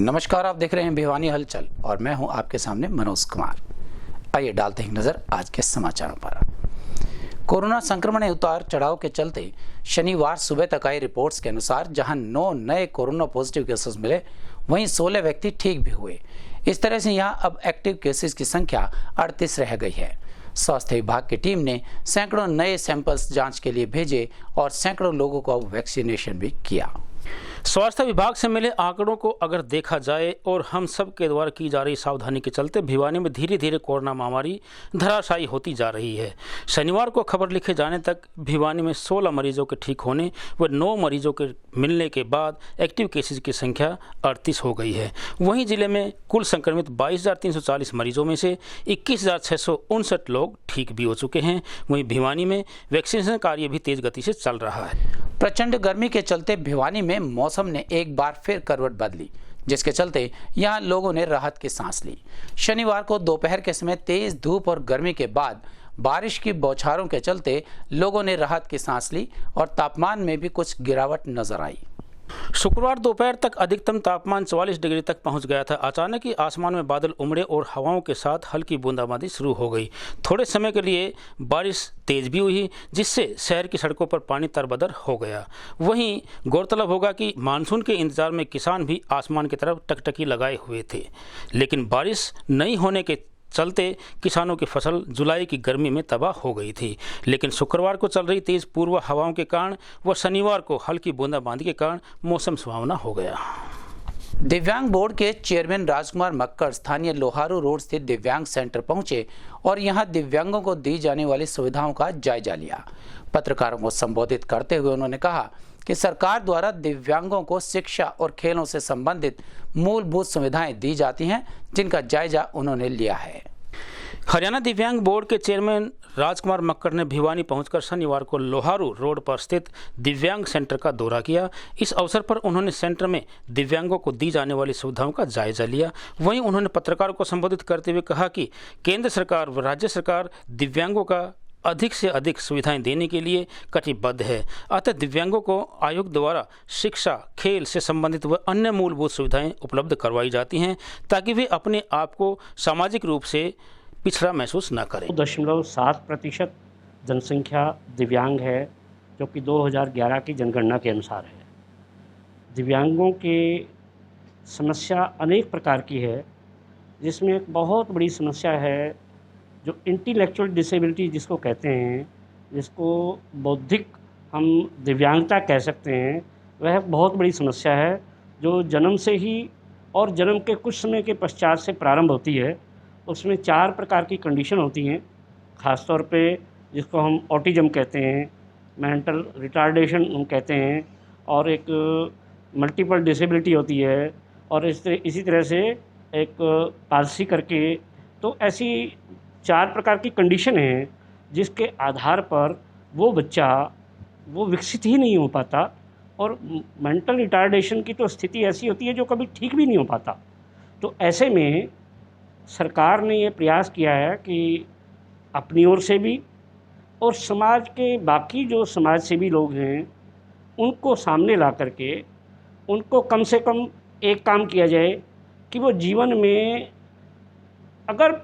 नमस्कार, आप देख रहे हैं भिवानी हलचल और मैं हूं आपके सामने मनोज कुमार। आइए डालते हैं नजर आज के समाचारों पर। कोरोना संक्रमण उतार चढ़ाव के चलते शनिवार सुबह तक आई रिपोर्ट्स के अनुसार जहां 9 नए कोरोना पॉजिटिव केसेस मिले, वहीं 16 व्यक्ति ठीक भी हुए। इस तरह से यहां अब एक्टिव केसेस की संख्या 38 रह गई है। स्वास्थ्य विभाग की टीम ने सैकड़ों नए सैंपल्स जांच के लिए भेजे और सैकड़ों लोगों को वैक्सीनेशन भी किया। स्वास्थ्य विभाग से मिले आंकड़ों को अगर देखा जाए और हम सब के द्वारा की जा रही सावधानी के चलते भिवानी में धीरे धीरे कोरोना महामारी धराशायी होती जा रही है। शनिवार को खबर लिखे जाने तक भिवानी में 16 मरीजों के ठीक होने व 9 मरीजों के मिलने के बाद एक्टिव केसेज की संख्या 38 हो गई है। वहीं जिले में कुल संक्रमित 22,340 मरीजों में से 21,659 लोग ठीक भी हो चुके हैं। वहीं भिवानी में वैक्सीनेशन कार्य भी तेज गति से चल रहा है। प्रचंड गर्मी के चलते भिवानी में मौसम ने एक बार फिर करवट बदली, जिसके चलते यहां लोगों ने राहत की सांस ली। शनिवार को दोपहर के समय तेज धूप और गर्मी के बाद बारिश की बौछारों के चलते लोगों ने राहत की सांस ली और तापमान में भी कुछ गिरावट नजर आई। शुक्रवार दोपहर तक अधिकतम तापमान 44 डिग्री तक पहुंच गया था। अचानक ही आसमान में बादल उमड़े और हवाओं के साथ हल्की बूंदाबांदी शुरू हो गई। थोड़े समय के लिए बारिश तेज भी हुई, जिससे शहर की सड़कों पर पानी तरबदर हो गया। वहीं गौरतलब होगा कि मानसून के इंतजार में किसान भी आसमान की तरफ टकटकी लगाए हुए थे, लेकिन बारिश नहीं होने के चलते किसानों की फसल जुलाई की गर्मी में तबाह हो गई थी। लेकिन शुक्रवार को चल रही तेज पूर्व हवाओं के कारण व शनिवार को हल्की बूंदाबांदी के कारण मौसम सुहावना हो गया। दिव्यांग बोर्ड के चेयरमैन राजकुमार मक्कड़ स्थानीय लोहारू रोड स्थित दिव्यांग सेंटर पहुंचे और यहां दिव्यांगों को दी जाने वाली सुविधाओं का जायजा लिया। पत्रकारों को संबोधित करते हुए उन्होंने कहा कि सरकार द्वारा दिव्यांगों को शिक्षा और खेलों से संबंधित मूलभूत सुविधाएं दी जाती हैं, जिनका जायजा उन्होंने लिया है। हरियाणा दिव्यांग बोर्ड के चेयरमैन राजकुमार मक्कड़ ने भिवानी पहुंचकर शनिवार को लोहारू रोड पर स्थित दिव्यांग सेंटर का दौरा किया। इस अवसर पर उन्होंने सेंटर में दिव्यांगों को दी जाने वाली सुविधाओं का जायजा लिया। वहीं उन्होंने पत्रकारों को संबोधित करते हुए कहा कि केंद्र सरकार व राज्य सरकार दिव्यांगों का अधिक से अधिक सुविधाएं देने के लिए कटिबद्ध है। अतः दिव्यांगों को आयोग द्वारा शिक्षा, खेल से संबंधित व अन्य मूलभूत सुविधाएं उपलब्ध करवाई जाती हैं, ताकि वे अपने आप को सामाजिक रूप से पिछड़ा महसूस न करें। 2.7% जनसंख्या दिव्यांग है, जो कि 2011 की जनगणना के अनुसार है। दिव्यांगों की समस्या अनेक प्रकार की है, जिसमें एक बहुत बड़ी समस्या है जो इंटेलेक्चुअल डिसेबिलिटी जिसको कहते हैं, जिसको बौद्धिक हम दिव्यांगता कह सकते हैं, वह बहुत बड़ी समस्या है जो जन्म से ही और जन्म के कुछ समय के पश्चात से प्रारंभ होती है। उसमें 4 प्रकार की कंडीशन होती हैं, ख़ास तौर पे जिसको हम ऑटिज़म कहते हैं, मेंटल रिटार्डेशन हम कहते हैं, और एक मल्टीपल डिसेबिलिटी होती है, और इसी तरह से एक पारसी करके। तो ऐसी 4 प्रकार की कंडीशन हैं जिसके आधार पर वो बच्चा वो विकसित ही नहीं हो पाता, और मेंटल रिटार्डेशन की तो स्थिति ऐसी होती है जो कभी ठीक भी नहीं हो पाता। तो ऐसे में सरकार ने ये प्रयास किया है कि अपनी ओर से भी और समाज के बाकी जो समाज सेवी लोग हैं उनको सामने ला करके उनको कम से कम एक काम किया जाए कि वो जीवन में अगर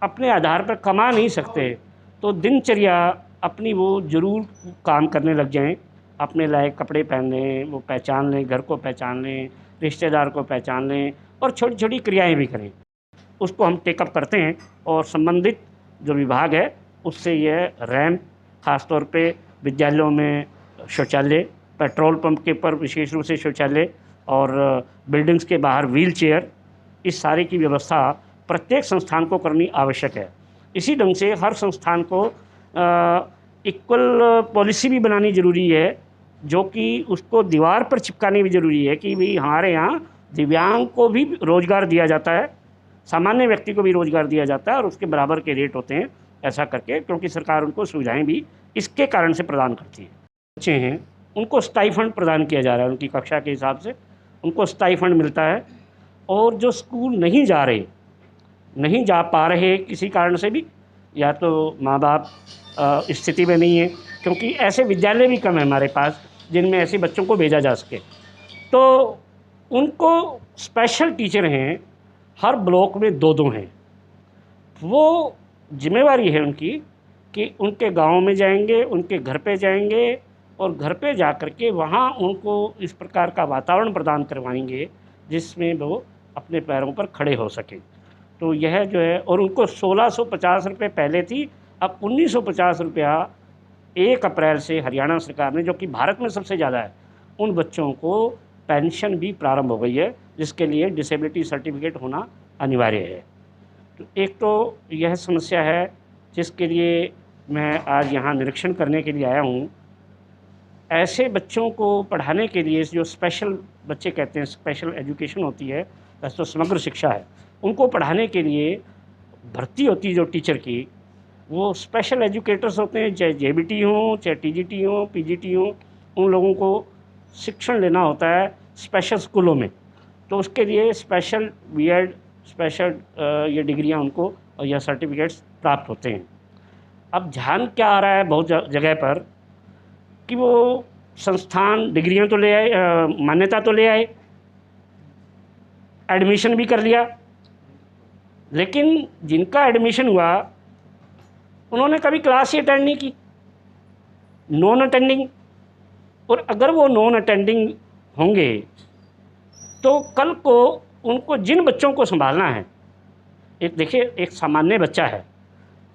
अपने आधार पर कमा नहीं सकते तो दिनचर्या अपनी वो ज़रूर काम करने लग जाएं, अपने लायक कपड़े पहन लें, वो पहचान लें, घर को पहचान लें, रिश्तेदार को पहचान लें, और छोटी छोटी क्रियाएं भी करें। उसको हम टेकअप करते हैं और संबंधित जो विभाग है उससे यह रैंप, ख़ास तौर पे विद्यालयों में शौचालय, पेट्रोल पंप के पर विशेष रूप से शौचालय, और बिल्डिंग्स के बाहर व्हील चेयर, इस सारे की व्यवस्था प्रत्येक संस्थान को करनी आवश्यक है। इसी ढंग से हर संस्थान को इक्वल पॉलिसी भी बनानी ज़रूरी है, जो कि उसको दीवार पर चिपकानी भी ज़रूरी है कि भाई हमारे यहाँ दिव्यांग को भी रोज़गार दिया जाता है, सामान्य व्यक्ति को भी रोज़गार दिया जाता है, और उसके बराबर के रेट होते हैं, ऐसा करके, क्योंकि सरकार उनको सुविधाएं भी इसके कारण से प्रदान करती है। बच्चे हैं उनको स्टाइफंड प्रदान किया जा रहा है, उनकी कक्षा के हिसाब से उनको स्टाइफंड मिलता है। और जो स्कूल नहीं जा पा रहे किसी कारण से भी, या तो माँ बाप स्थिति में नहीं है, क्योंकि ऐसे विद्यालय भी कम है हमारे पास जिनमें ऐसे बच्चों को भेजा जा सके, तो उनको स्पेशल टीचर हैं, हर ब्लॉक में 2-2 हैं। वो जिम्मेवारी है उनकी कि उनके गांव में जाएंगे, उनके घर पे जाएंगे और घर पे जा कर के वहाँ उनको इस प्रकार का वातावरण प्रदान करवाएंगे जिसमें वो अपने पैरों पर खड़े हो सकें। तो यह जो है, और उनको 1650 रुपये पहले थी, अब 1950 रुपया 1 अप्रैल से हरियाणा सरकार ने, जो कि भारत में सबसे ज़्यादा है, उन बच्चों को पेंशन भी प्रारंभ हो गई है, जिसके लिए डिसेबिलिटी सर्टिफिकेट होना अनिवार्य है। तो एक तो यह समस्या है जिसके लिए मैं आज यहाँ निरीक्षण करने के लिए आया हूँ। ऐसे बच्चों को पढ़ाने के लिए, जो स्पेशल बच्चे कहते हैं, स्पेशल एजुकेशन होती है, वैसे तो समग्र शिक्षा है, उनको पढ़ाने के लिए भर्ती होती है जो टीचर की, वो स्पेशल एजुकेटर्स होते हैं, चाहे जेबीटी हों, चाहे टीजीटी हों, पीजीटी हों, उन लोगों को शिक्षण लेना होता है स्पेशल स्कूलों में। तो उसके लिए स्पेशल बीएड, स्पेशल ये डिग्रियां उनको और यह सर्टिफिकेट्स प्राप्त होते हैं। अब ध्यान क्या आ रहा है बहुत जगह पर कि वो संस्थान डिग्रियां तो ले आए, मान्यता तो ले आए, एडमिशन भी कर लिया, लेकिन जिनका एडमिशन हुआ उन्होंने कभी क्लास ही अटेंड नहीं की, नॉन अटेंडिंग। और अगर वो नॉन अटेंडिंग होंगे तो कल को उनको जिन बच्चों को संभालना है, एक देखिए, एक सामान्य बच्चा है,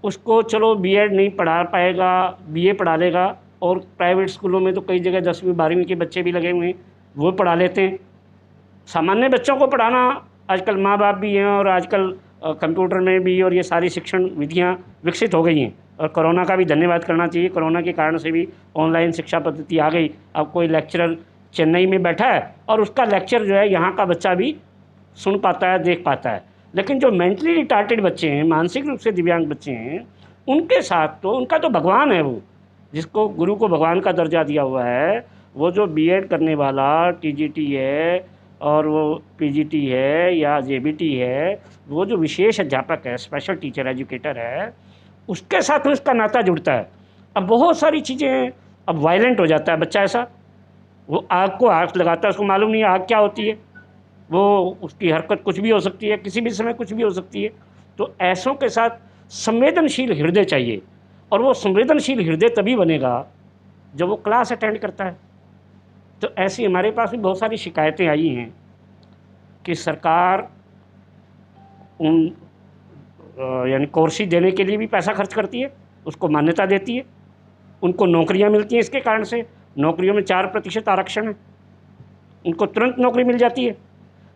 उसको चलो बीएड नहीं पढ़ा पाएगा, बीए पढ़ा लेगा, और प्राइवेट स्कूलों में तो कई जगह 10वीं 12वीं के बच्चे भी लगे हुए हैं, वो पढ़ा लेते हैं। सामान्य बच्चों को पढ़ाना, आजकल माँ बाप भी हैं और आजकल कंप्यूटर में भी और ये सारी शिक्षण विधियाँ विकसित हो गई हैं, और कोरोना का भी धन्यवाद करना चाहिए। कोरोना के कारण से भी ऑनलाइन शिक्षा पद्धति आ गई। अब कोई लेक्चरर चेन्नई में बैठा है और उसका लेक्चर जो है यहाँ का बच्चा भी सुन पाता है, देख पाता है। लेकिन जो मेंटली रिटार्टेड बच्चे हैं, मानसिक रूप से दिव्यांग बच्चे हैं, उनके साथ तो उनका तो भगवान है, वो जिसको गुरु को भगवान का दर्जा दिया हुआ है, वो जो बीएड करने वाला टीजीटी है और वो पीजीटी है या जेबीटी है, वो जो विशेष अध्यापक है, स्पेशल टीचर एजुकेटर है, उसके साथ उसका नाता जुड़ता है। अब बहुत सारी चीज़ें, अब वायलेंट हो जाता है बच्चा ऐसा, वो आग को आग लगाता है, उसको मालूम नहीं आग क्या होती है, वो उसकी हरकत कुछ भी हो सकती है, किसी भी समय कुछ भी हो सकती है। तो ऐसों के साथ संवेदनशील हृदय चाहिए, और वो संवेदनशील हृदय तभी बनेगा जब वो क्लास अटेंड करता है। तो ऐसी हमारे पास भी बहुत सारी शिकायतें आई हैं कि सरकार उन यानी कोर्सी देने के लिए भी पैसा खर्च करती है, उसको मान्यता देती है, उनको नौकरियां मिलती हैं, इसके कारण से नौकरियों में 4% आरक्षण है, उनको तुरंत नौकरी मिल जाती है।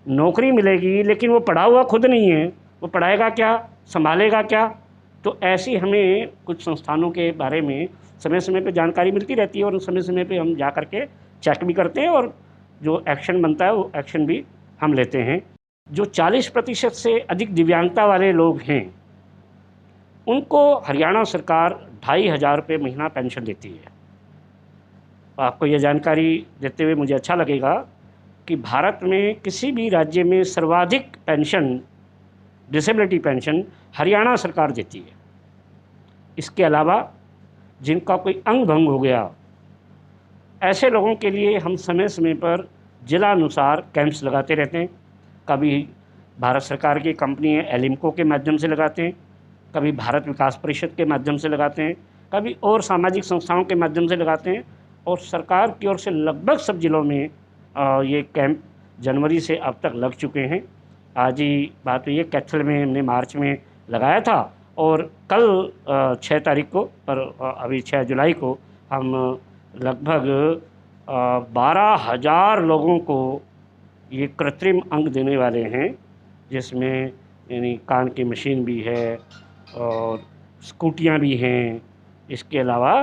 नौकरी मिलेगी लेकिन वो पढ़ा हुआ खुद नहीं है, वो पढ़ाएगा क्या, संभालेगा क्या? तो ऐसी हमें कुछ संस्थानों के बारे में समय समय पे जानकारी मिलती रहती है, और समय समय पे हम जा कर के चेक भी करते हैं, और जो एक्शन बनता है वो एक्शन भी हम लेते हैं। जो 40% से अधिक दिव्यांगता वाले लोग हैं, उनको हरियाणा सरकार 2500 रुपये महीना पेंशन देती है। आपको यह जानकारी देते हुए मुझे अच्छा लगेगा कि भारत में किसी भी राज्य में सर्वाधिक पेंशन, डिसेबिलिटी पेंशन, हरियाणा सरकार देती है। इसके अलावा जिनका कोई अंग भंग हो गया, ऐसे लोगों के लिए हम समय समय पर जिलानुसार कैंप्स लगाते रहते हैं। कभी भारत सरकार की कंपनी है एलिम्को के माध्यम से लगाते हैं, कभी भारत विकास परिषद के माध्यम से लगाते हैं, कभी और सामाजिक संस्थाओं के माध्यम से लगाते हैं, और सरकार की ओर से लगभग सब जिलों में ये कैंप जनवरी से अब तक लग चुके हैं। आज ही बात हुई है, कैथल में हमने मार्च में लगाया था, और कल 6 तारीख को, पर अभी 6 जुलाई को हम लगभग 12,000 लोगों को ये कृत्रिम अंग देने वाले हैं, जिसमें यानी कान की मशीन भी है और स्कूटियाँ भी हैं। इसके अलावा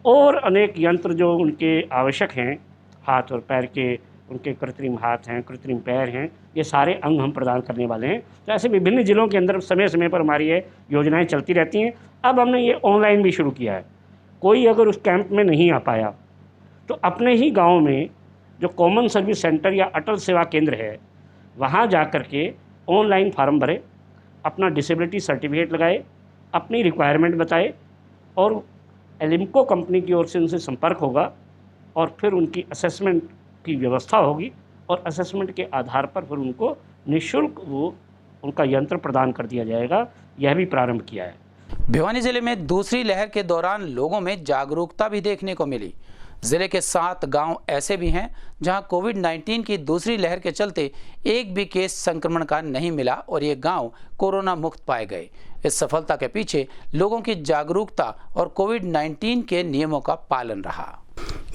और अनेक यंत्र जो उनके आवश्यक हैं, हाथ और पैर के, उनके कृत्रिम हाथ हैं, कृत्रिम पैर हैं, ये सारे अंग हम प्रदान करने वाले हैं। तो ऐसे विभिन्न ज़िलों के अंदर समय समय पर हमारी ये योजनाएं चलती रहती हैं। अब हमने ये ऑनलाइन भी शुरू किया है। कोई अगर उस कैंप में नहीं आ पाया तो अपने ही गांव में जो कॉमन सर्विस सेंटर या अटल सेवा केंद्र है, वहाँ जा कर के ऑनलाइन फार्म भरे, अपना डिसेबिलिटी सर्टिफिकेट लगाए, अपनी रिक्वायरमेंट बताए, और एलिम्को कंपनी की ओर से उनसे संपर्क होगा, और फिर उनकी असेसमेंट की व्यवस्था होगी, और असेसमेंट के आधार पर फिर उनको निःशुल्क वो उनका यंत्र प्रदान कर दिया जाएगा, यह भी प्रारंभ किया है। भिवानी जिले में दूसरी लहर के दौरान लोगों में जागरूकता भी देखने को मिली। जिले के 7 गांव ऐसे भी हैं जहां कोविड-19 की दूसरी लहर के चलते एक भी केस संक्रमण का नहीं मिला और ये गांव कोरोना मुक्त पाए गए। इस सफलता के पीछे लोगों की जागरूकता और कोविड-19 के नियमों का पालन रहा।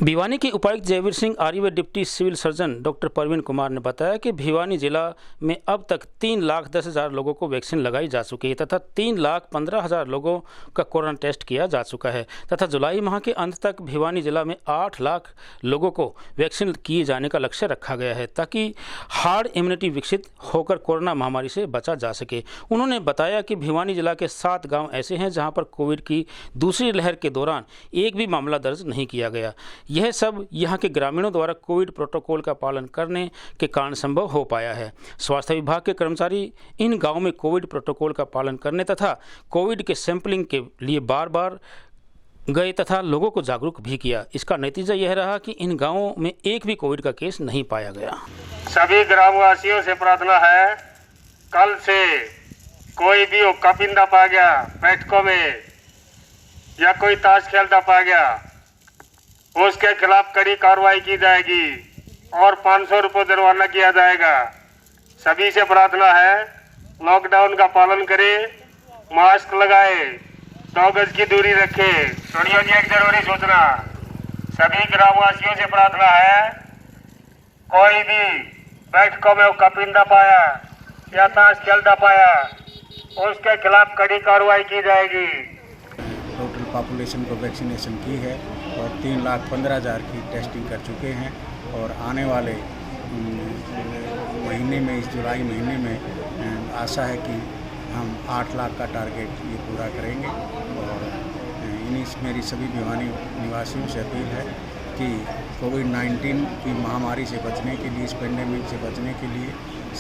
भिवानी के उपायुक्त जयवीर सिंह आर्य व deputy civil surgeon doctor Parveen Kumar ने बताया कि भिवानी जिला में अब तक 3,10,000 लोगों को वैक्सीन लगाई जा चुकी है तथा 3,15,000 लोगों का कोरोना टेस्ट किया जा चुका है तथा जुलाई माह के अंत तक भिवानी जिला में 8 लाख लोगों को वैक्सीन किए जाने का लक्ष्य रखा गया है ताकि हार्ड इम्यूनिटी विकसित होकर कोरोना महामारी से बचा जा सके। उन्होंने बताया कि भिवानी जिला के 7 गाँव ऐसे हैं जहाँ पर कोविड की दूसरी लहर के दौरान एक भी मामला दर्ज नहीं किया गया। यह सब यहाँ के ग्रामीणों द्वारा कोविड प्रोटोकॉल का पालन करने के कारण संभव हो पाया है। स्वास्थ्य विभाग के कर्मचारी इन गांवों में कोविड प्रोटोकॉल का पालन करने तथा कोविड के सैंपलिंग के लिए बार बार गए तथा लोगों को जागरूक भी किया। इसका नतीजा यह रहा कि इन गांवों में एक भी कोविड का केस नहीं पाया गया। सभी ग्रामवासियों से प्रार्थना है, कल से कोई भी हुक्का पींदा पा गया बैठकों में या कोई ताश खेलता पा गया, उसके खिलाफ कड़ी कार्रवाई की जाएगी और 500 रुपये जुर्माना किया जाएगा। सभी से प्रार्थना है, लॉकडाउन का पालन करें, मास्क लगाए, 2 गज की दूरी रखे। सुनियो जी एक जरूरी सूचना, सभी ग्रामवासियों से प्रार्थना है, कोई भी बैठकों में हुक्का पींदा पाया या ताश खेलता पाया, उसके खिलाफ कड़ी कार्रवाई की जाएगी। टोटल पॉपुलेशन को वैक्सीनेशन की है और 3,15,000 की टेस्टिंग कर चुके हैं और आने वाले महीने में, इस जुलाई महीने में आशा है कि हम 8 लाख का टारगेट ये पूरा करेंगे। और मेरी सभी भिवानी निवासियों से अपील है कि कोविड-19 की महामारी से बचने के लिए, इस पेंडेमिक से बचने के लिए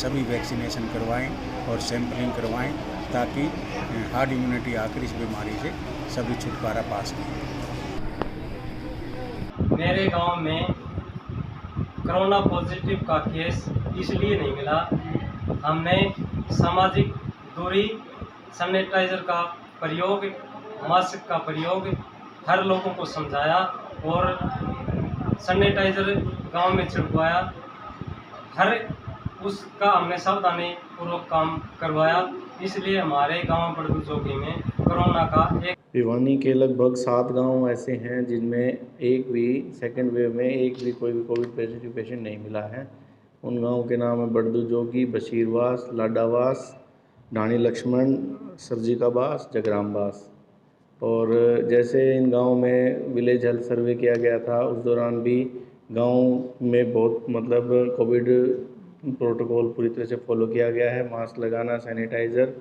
सभी वैक्सीनेशन करवाएं और सैंपलिंग करवाएं ताकि हार्ड इम्यूनिटी आकर इस बीमारी से सभी छुटकारा पा सकें। मेरे गांव में कोरोना पॉजिटिव का केस इसलिए नहीं मिला, हमने सामाजिक दूरी, सैनिटाइज़र का प्रयोग, मास्क का प्रयोग हर लोगों को समझाया और सैनिटाइज़र गांव में छिड़कवाया। हर उसका हमने सावधानी पूर्वक काम करवाया, इसलिए हमारे गांव बड़दू चौकी में कोरोना का एक भिवानी के लगभग 7 गांव ऐसे हैं जिनमें एक भी सेकेंड वेव में एक भी कोई भी कोविड पॉजिटिव पेशेंट नहीं मिला है। उन गांवों के नाम है बड़दू जोगी, बशीरवास, लाडावास, ढाणी लक्ष्मण, सरजीकाबास, जगरामबास। और जैसे इन गांवों में विलेज हेल्थ सर्वे किया गया था, उस दौरान भी गांव में बहुत कोविड प्रोटोकॉल पूरी तरह से फॉलो किया गया है। मास्क लगाना, सैनिटाइज़र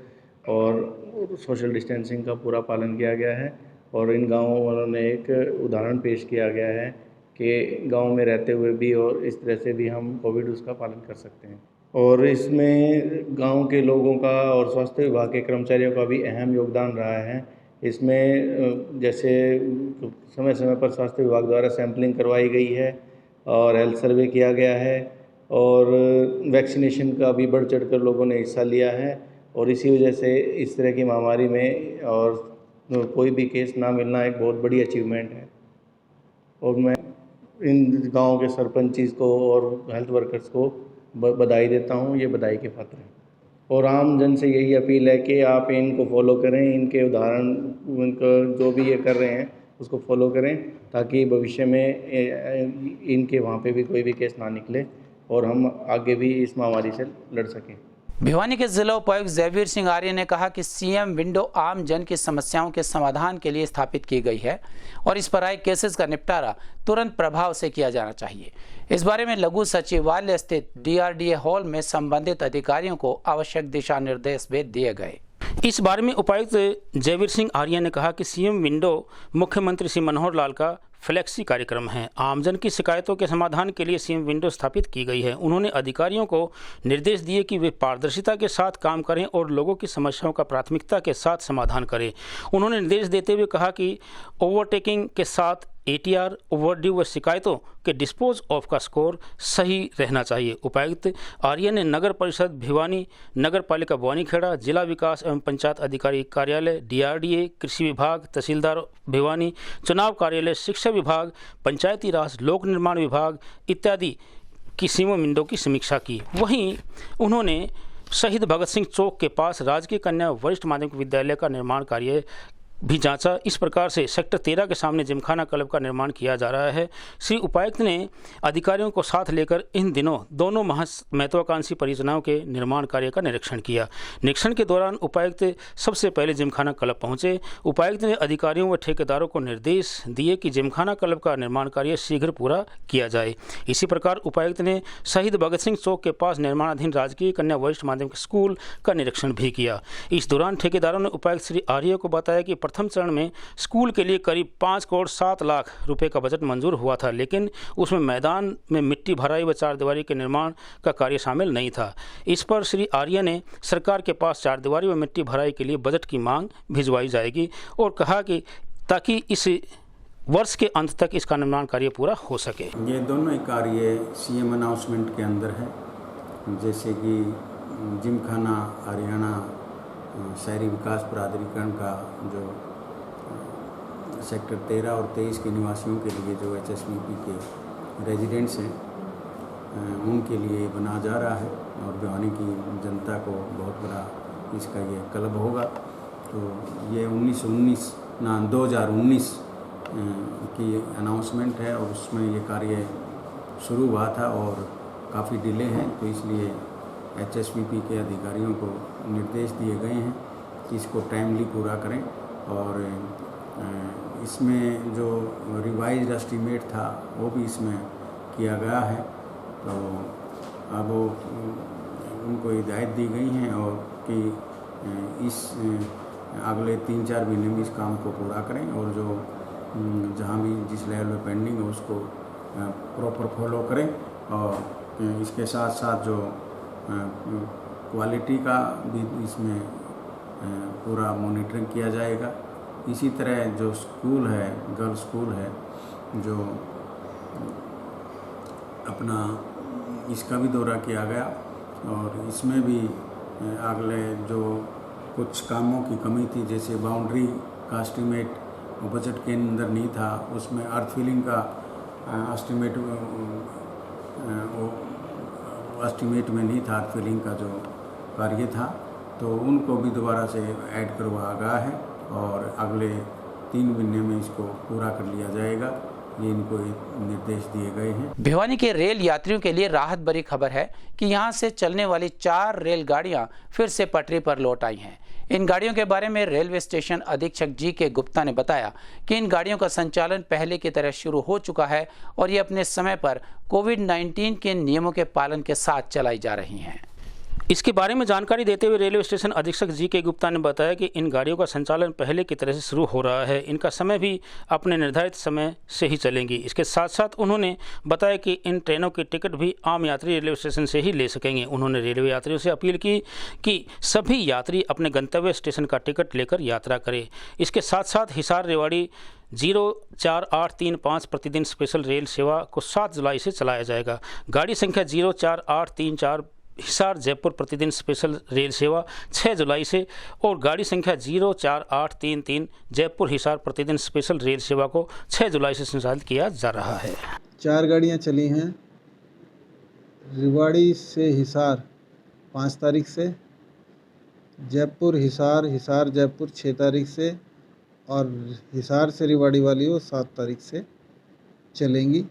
और सोशल डिस्टेंसिंग का पूरा पालन किया गया है। और इन गाँवों वालों ने एक उदाहरण पेश किया गया है कि गांव में रहते हुए भी और इस तरह से भी हम कोविड उसका पालन कर सकते हैं। और इसमें गांव के लोगों का और स्वास्थ्य विभाग के कर्मचारियों का भी अहम योगदान रहा है। इसमें जैसे समय समय पर स्वास्थ्य विभाग द्वारा सैंपलिंग करवाई गई है और हेल्थ सर्वे किया गया है और वैक्सीनेशन का भी बढ़ चढ़ कर लोगों ने हिस्सा लिया है। और इसी वजह से इस तरह की महामारी में और कोई भी केस ना मिलना एक बहुत बड़ी अचीवमेंट है। और मैं इन गाँव के सरपंच को और हेल्थ वर्कर्स को बधाई देता हूँ, ये बधाई के पात्र हैं। और आम जन से यही अपील है कि आप इनको फॉलो करें, इनके उदाहरण, इनका जो भी ये कर रहे हैं उसको फॉलो करें ताकि भविष्य में इनके वहाँ पे भी कोई भी केस ना निकले और हम आगे भी इस महामारी से लड़ सकें। भिवानी के जिला उपायुक्त जयवीर सिंह आर्य ने कहा कि सीएम विंडो आम जन की समस्याओं के समाधान के लिए स्थापित की गई है और इस पर आए केसेस का निपटारा तुरंत प्रभाव से किया जाना चाहिए। इस बारे में लघु सचिवालय स्थित DRDA हॉल में संबंधित अधिकारियों को आवश्यक दिशा निर्देश भी दिए गए। इस बारे में उपायुक्त जयवीर सिंह आर्य ने कहा कि सीएम विंडो मुख्यमंत्री श्री मनोहर लाल का फ्लेक्सी कार्यक्रम है। आमजन की शिकायतों के समाधान के लिए सीएम विंडो स्थापित की गई है। उन्होंने अधिकारियों को निर्देश दिए कि वे पारदर्शिता के साथ काम करें और लोगों की समस्याओं का प्राथमिकता के साथ समाधान करें। उन्होंने निर्देश देते हुए कहा कि ओवरटेकिंग के साथ ATR, ओवरड्यू व शिकायतों के डिस्पोज ऑफ का स्कोर सही रहना चाहिए। उपायुक्त आर्य ने नगर परिषद भिवानी, नगर पालिका बवानीखेड़ा, जिला विकास एवं पंचायत अधिकारी कार्यालय, DRDA, कृषि विभाग, तहसीलदार भिवानी, चुनाव कार्यालय, शिक्षा विभाग, पंचायती राज, लोक निर्माण विभाग इत्यादि की सीमा विंडो की समीक्षा की। वहीं उन्होंने शहीद भगत सिंह चौक के पास राजकीय कन्या वरिष्ठ माध्यमिक विद्यालय का निर्माण कार्य भी जांचा। इस प्रकार से सेक्टर 13 के सामने जिमखाना क्लब का निर्माण किया जा रहा है। श्री उपायुक्त ने अधिकारियों को साथ लेकर इन दिनों दोनों महत्वाकांक्षी परियोजनाओं के निर्माण कार्य का निरीक्षण किया। निरीक्षण के दौरान उपायुक्त सबसे पहले जिमखाना क्लब पहुंचे। उपायुक्त ने अधिकारियों व ठेकेदारों को निर्देश दिए कि जिमखाना क्लब का निर्माण कार्य शीघ्र पूरा किया जाए। इसी प्रकार उपायुक्त ने शहीद भगत सिंह चौक के पास निर्माणाधीन राजकीय कन्या वरिष्ठ माध्यमिक स्कूल का निरीक्षण भी किया। इस दौरान ठेकेदारों ने उपायुक्त श्री आर्य को बताया कि प्रथम चरण में स्कूल के लिए करीब 5 करोड़ 7 लाख रुपए का बजट मंजूर हुआ था, लेकिन उसमें मैदान में मिट्टी भराई व चारदीवारी के निर्माण का कार्य शामिल नहीं था। इस पर श्री आर्य ने सरकार के पास चारदीवारी व मिट्टी भराई के लिए बजट की मांग भिजवाई जाएगी और कहा कि ताकि इस वर्ष के अंत तक इसका निर्माण कार्य पूरा हो सके। ये दोनों ही कार्य CM अनाउंसमेंट के अंदर है, जैसे कि जिमखाना हरियाणा शहरी विकास प्राधिकरण का जो सेक्टर 13 और 23 के निवासियों के लिए जो HSVP के रेजिडेंट्स हैं उनके लिए बना जा रहा है और भिवानी की जनता को बहुत बड़ा इसका ये क्लब होगा। तो ये 2019 की अनाउंसमेंट है और उसमें ये कार्य शुरू हुआ था और काफ़ी डिले है, तो इसलिए HSVP के अधिकारियों को निर्देश दिए गए हैं कि इसको टाइमली पूरा करें। और इसमें जो रिवाइज्ड एस्टीमेट था वो भी इसमें किया गया है, तो अब वो उनको हिदायत दी गई हैं और कि इस अगले 3-4 महीने में इस काम को पूरा करें और जो जहाँ भी जिस लेवल में पेंडिंग है उसको प्रॉपर फॉलो करें। और इसके साथ साथ जो क्वालिटी का भी इसमें पूरा मॉनिटरिंग किया जाएगा। इसी तरह जो स्कूल है, गर्ल्स स्कूल है, जो अपना इसका भी दौरा किया गया और इसमें भी अगले जो कुछ कामों की कमी थी, जैसे बाउंड्री का एस्टीमेट बजट के अंदर नहीं था, उसमें अर्थ फिलिंग का एस्टीमेट एस्टीमेट में नहीं था, अर्थ फिलिंग का जो कार्य था, तो उनको भी दोबारा से ऐड करवाया गया है और अगले 3 महीने में इसको पूरा कर लिया जाएगा। ये इनको निर्देश दिए गए हैं। भिवानी के रेल यात्रियों के लिए राहत भरी खबर है कि यहां से चलने वाली 4 रेलगाड़ियां फिर से पटरी पर लौट आई हैं। इन गाड़ियों के बारे में रेलवे स्टेशन अधीक्षक GK गुप्ता ने बताया कि इन गाड़ियों का संचालन पहले की तरह शुरू हो चुका है और ये अपने समय पर कोविड-19 के नियमों के पालन के साथ चलाई जा रही हैं। इसके बारे में जानकारी देते हुए रेलवे स्टेशन अधीक्षक GK गुप्ता ने बताया कि इन गाड़ियों का संचालन पहले की तरह से शुरू हो रहा है। इनका समय भी अपने निर्धारित समय से ही चलेंगी। इसके साथ साथ उन्होंने बताया कि इन ट्रेनों की टिकट भी आम यात्री रेलवे स्टेशन से ही ले सकेंगे। उन्होंने रेलवे यात्रियों से अपील की कि सभी यात्री अपने गंतव्य स्टेशन का टिकट लेकर यात्रा करें। इसके साथ साथ हिसार रेवाड़ी 04835 प्रतिदिन स्पेशल रेल सेवा को 7 जुलाई से चलाया जाएगा। गाड़ी संख्या 04834 हिसार जयपुर प्रतिदिन स्पेशल रेल सेवा 6 जुलाई से और गाड़ी संख्या 04833 जयपुर हिसार प्रतिदिन स्पेशल रेल सेवा को 6 जुलाई से संचालित किया जा रहा है। 4 गाड़ियां चली हैं। रेवाड़ी से हिसार 5 तारीख से, जयपुर हिसार, हिसार जयपुर 6 तारीख से और हिसार से रेवाड़ी वाली वो 7 तारीख से चलेंगी।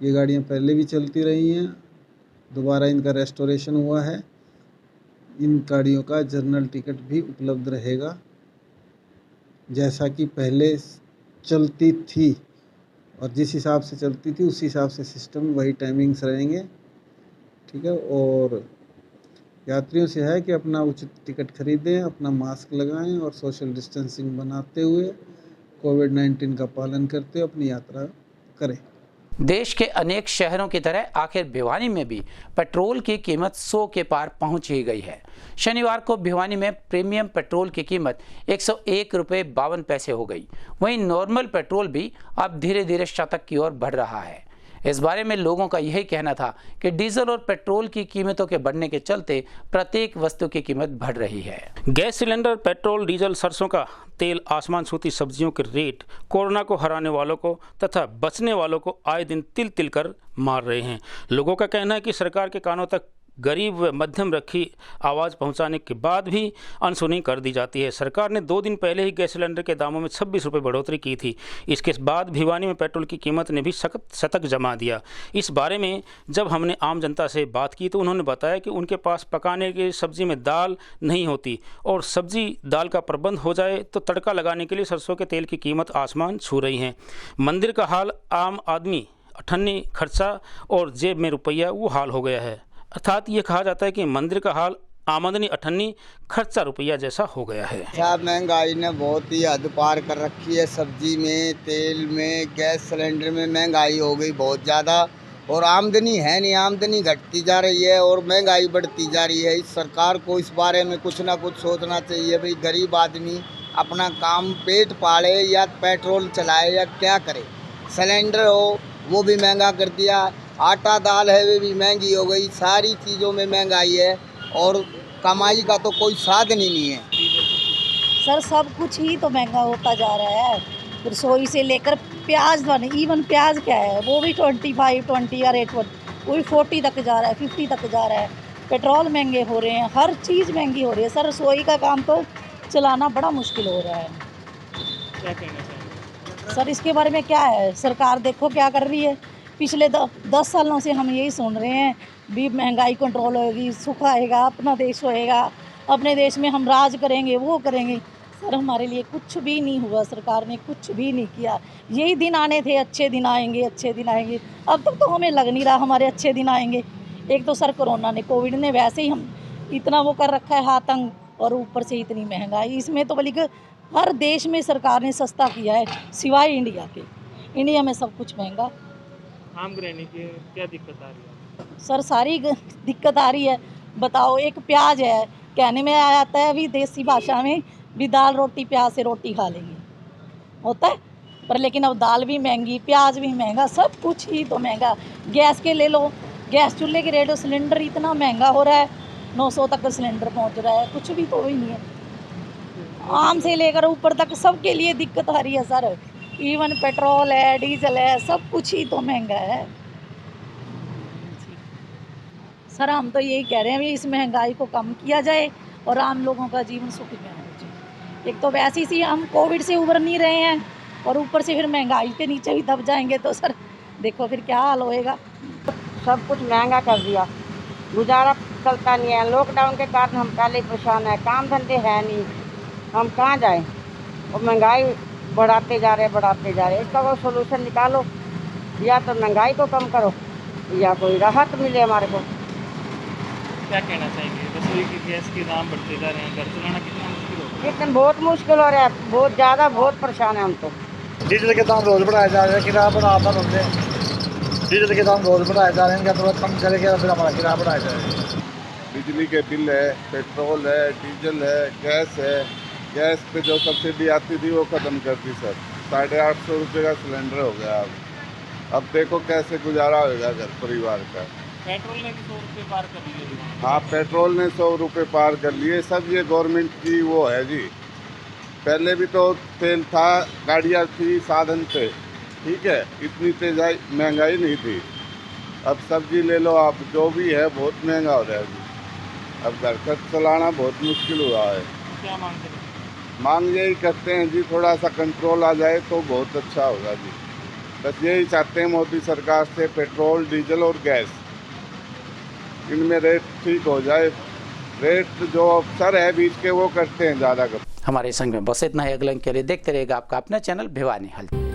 ये गाड़ियां पहले भी चलती रही हैं, दोबारा इनका रेस्टोरेशन हुआ है। इन गाड़ियों का जनरल टिकट भी उपलब्ध रहेगा जैसा कि पहले चलती थी और जिस हिसाब से चलती थी उसी हिसाब से सिस्टम वही टाइमिंग्स रहेंगे, ठीक है। और यात्रियों से है कि अपना उचित टिकट खरीदें, अपना मास्क लगाएं और सोशल डिस्टेंसिंग बनाते हुए कोविड-19 का पालन करते हुए अपनी यात्रा करे। देश के अनेक शहरों की तरह आखिर भिवानी में भी पेट्रोल की कीमत 100 के पार पहुंच ही गई है। शनिवार को भिवानी में प्रीमियम पेट्रोल की कीमत 101 रुपये 52 पैसे हो गई। वहीं नॉर्मल पेट्रोल भी अब धीरे धीरे शतक की ओर बढ़ रहा है। इस बारे में लोगों का यही कहना था कि डीजल और पेट्रोल की कीमतों के बढ़ने के चलते प्रत्येक वस्तु की कीमत बढ़ रही है। गैस सिलेंडर, पेट्रोल, डीजल, सरसों का तेल, आसमान छूती सब्जियों के रेट कोरोना को हराने वालों को तथा बचने वालों को आए दिन तिल तिल कर मार रहे हैं। लोगों का कहना है कि सरकार के कानों तक गरीब व मध्यम रखी आवाज़ पहुंचाने के बाद भी अनसुनी कर दी जाती है। सरकार ने 2 दिन पहले ही गैस सिलेंडर के दामों में 26 रुपये बढ़ोतरी की थी। इसके बाद भिवानी में पेट्रोल की कीमत ने भी शतक जमा दिया। इस बारे में जब हमने आम जनता से बात की तो उन्होंने बताया कि उनके पास पकाने की सब्जी में दाल नहीं होती और सब्जी दाल का प्रबंध हो जाए तो तड़का लगाने के लिए सरसों के तेल की कीमत आसमान छू रही है। मंदिर का हाल आम आदमी अठन्नी खर्चा और जेब में रुपया वो हाल हो गया है। अर्थात ये कहा जाता है कि मंदिर का हाल आमदनी अठन्नी खर्चा रुपया जैसा हो गया है। साहब महंगाई ने बहुत ही हद पार कर रखी है। सब्जी में, तेल में, गैस सिलेंडर में महंगाई हो गई बहुत ज़्यादा और आमदनी है नहीं, आमदनी घटती जा रही है और महंगाई बढ़ती जा रही है। इस सरकार को इस बारे में कुछ ना कुछ सोचना चाहिए। भाई गरीब आदमी अपना काम पेट पाले या पेट्रोल चलाए या क्या करे। सिलेंडर हो वो भी महंगा कर दिया, आटा दाल है वे भी महंगी हो गई, सारी चीज़ों में महंगाई है और कमाई का तो कोई साधन ही नहीं है। सर सब कुछ ही तो महंगा होता जा रहा है। रसोई से लेकर प्याज, इवन प्याज क्या है वो भी 25, 20 या रेट वो भी 40 तक जा रहा है, 50 तक जा रहा है। पेट्रोल महंगे हो रहे हैं, हर चीज़ महंगी हो रही है। सर रसोई का काम तो चलाना बड़ा मुश्किल हो रहा है। क्या कहना चाहिए सर इसके बारे में क्या है, सरकार देखो क्या कर रही है। पिछले 10 सालों से हम यही सुन रहे हैं भी महंगाई कंट्रोल होगी, सुख आएगा, अपना देश होएगा, अपने देश में हम राज करेंगे, वो करेंगे। सर हमारे लिए कुछ भी नहीं हुआ, सरकार ने कुछ भी नहीं किया। यही दिन आने थे, अच्छे दिन आएंगे, अच्छे दिन आएंगे। अब तक तो हमें लग नहीं रहा हमारे अच्छे दिन आएंगे। एक तो सर कोरोना ने, कोविड ने वैसे ही हम इतना वो कर रखा है हाथंग और ऊपर से इतनी महंगाई। इसमें तो बल्कि हर देश में सरकार ने सस्ता किया है सिवाय इंडिया के। इंडिया में सब कुछ महंगा। आम गृहिणी की क्या दिक्कत आ रही है? सर सारी दिक्कत आ रही है। बताओ एक प्याज है, कहने में आता है अभी देसी भाषा में भी दाल रोटी प्याज से रोटी खा लेंगे, होता है पर लेकिन अब दाल भी महंगी, प्याज भी महंगा, सब कुछ ही तो महंगा। गैस के ले लो, गैस चूल्हे के रेट, सिलेंडर इतना महंगा हो रहा है, 900 तक सिलेंडर पहुंच रहा है। कुछ भी तो ही नहीं है। आम से लेकर ऊपर तक सबके लिए दिक्कत आ रही है सर। इवन पेट्रोल है, डीजल है, सब कुछ ही तो महंगा है। सर हम तो यही कह रहे हैं इस महंगाई को कम किया जाए और आम लोगों का जीवन सुखमय होना चाहिए। एक तो वैसी सी हम कोविड से उबर नहीं रहे हैं और ऊपर से फिर महंगाई के नीचे भी दब जाएंगे तो सर देखो फिर क्या हाल होएगा। सब कुछ महंगा कर दिया, गुजारा चलता नहीं है। लॉकडाउन के कारण हम पहले परेशान है, काम धंधे है नहीं, हम कहाँ जाएं और महंगाई बढ़ाते जा रहे हैं। इसका कोई सोल्यूशन निकालो, या तो महंगाई को कम करो या कोई राहत मिले हमारे को। क्या कहना चाहेंगे? रसोई की गैस के दाम बढ़ते जा रहे हैं, घर चलाना कितना मुश्किल हो रहा है? कितना बहुत मुश्किल हो रहा है, बहुत ज़्यादा, बहुत परेशान है हम तो। डीजल के दाम रोज़ बढ़ाए जा रहे हैं, किराया बढ़ा था बंदे। डीजल के दाम रोज़ बढ़ाए जा रहे हैं, क्या कम करेगा फिर हमारा किराया बढ़ाया जाएगा। बिजली के बिल है, पेट्रोल है, डीजल है, गैस है। गैस पे जो सब्सिडी आती थी वो ख़त्म कर दी सर। 850 रुपये का सिलेंडर हो गया अब देखो कैसे गुजारा होगा घर परिवार का। पेट्रोल ने भी 100 रुपये पार कर लिए। हाँ, पेट्रोल ने 100 रुपये पार कर लिए। सब ये गवर्नमेंट की वो है जी। पहले भी तो तेल था, गाड़ियाँ थी, साधन थे, ठीक है, इतनी तेज महंगाई नहीं थी। अब सब्जी ले लो आप, जो भी है बहुत महंगा हो रहा है जी। अब घर खर्च चलाना बहुत मुश्किल हुआ है। क्या मांगते हैं? मांग यही करते हैं जी, थोड़ा सा कंट्रोल आ जाए तो बहुत अच्छा होगा जी। बस यही चाहते हैं मोदी सरकार से, पेट्रोल, डीजल और गैस, इनमें रेट ठीक हो जाए। रेट जो अफसर है बीच के वो करते हैं ज़्यादा कर। हमारे संग में बस इतना है। अगले अंक के लिए देखते रहेगा आपका अपना चैनल भिवानी हलचल।